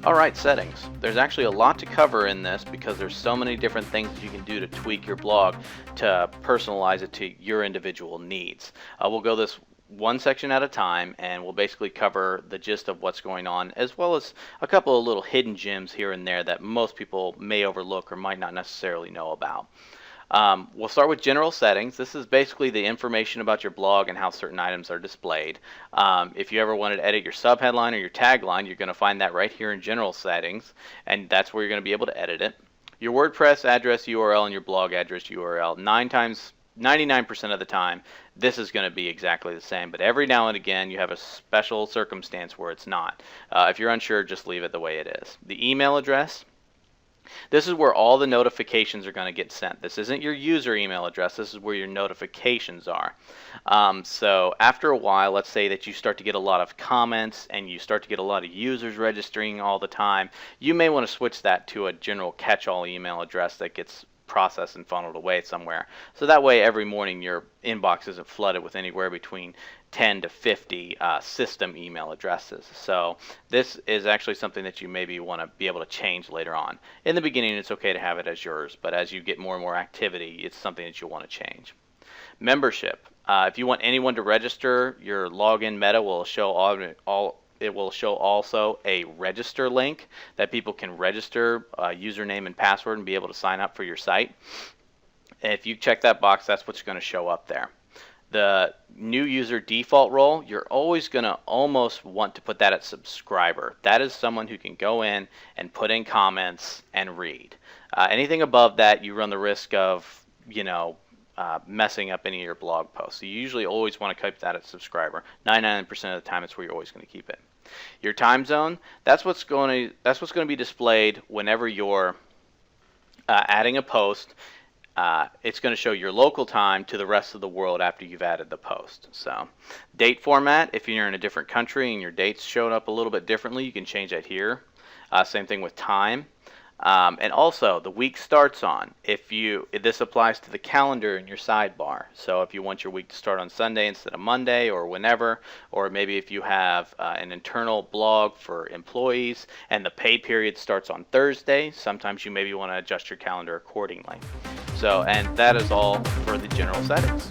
Alright, settings. There's actually a lot to cover in this because there's so many different things that you can do to tweak your blog to personalize it to your individual needs. We'll go this one section at a time, and we'll basically cover the gist of what's going on, as well as a couple of little hidden gems here and there that most people may overlook or might not necessarily know about. We'll start with general settings. This is basically the information about your blog and how certain items are displayed. If you ever wanted to edit your subheadline or your tagline, you're going to find that right here in general settings, and that's where you're going to be able to edit it. Your WordPress address URL and your blog address URL, 99% of the time, this is going to be exactly the same, but every now and again you have a special circumstance where it's not. If you're unsure, just leave it the way it is. The email address, this is where all the notifications are going to get sent. This isn't your user email address. This is where your notifications are. So after a while, let's say that you start to get a lot of comments and you start to get a lot of users registering all the time, you may want to switch that to a general catch-all email address that gets processed and funneled away somewhere. So that way every morning your inbox isn't flooded with anywhere between 10 to 50 system email addresses. So this is actually something that you maybe want to be able to change later on. In the beginning it's okay to have it as yours, but as you get more and more activity, it's something that you'll want to change. Membership. If you want anyone to register, your login meta will show it will show also a register link that people can register username and password and be able to sign up for your site. And if you check that box, that's what's going to show up there. The new user default role, you're always going to almost want to put that at subscriber. That is someone who can go in and put in comments and read. Anything above that, you run the risk of, messing up any of your blog posts. So you usually always want to keep that at subscriber. 99% of the time, it's where you're always going to keep it. Your time zone, that's what's going to be displayed whenever you're adding a post. It's going to show your local time to the rest of the world after you've added the post. So date format, if you're in a different country and your dates showed up a little bit differently, you can change that here. Same thing with time. And also the week starts on. This applies to the calendar in your sidebar. So if you want your week to start on Sunday instead of Monday or whenever, or maybe if you have an internal blog for employees and the pay period starts on Thursday, sometimes you maybe want to adjust your calendar accordingly. So, and that is all for the general settings.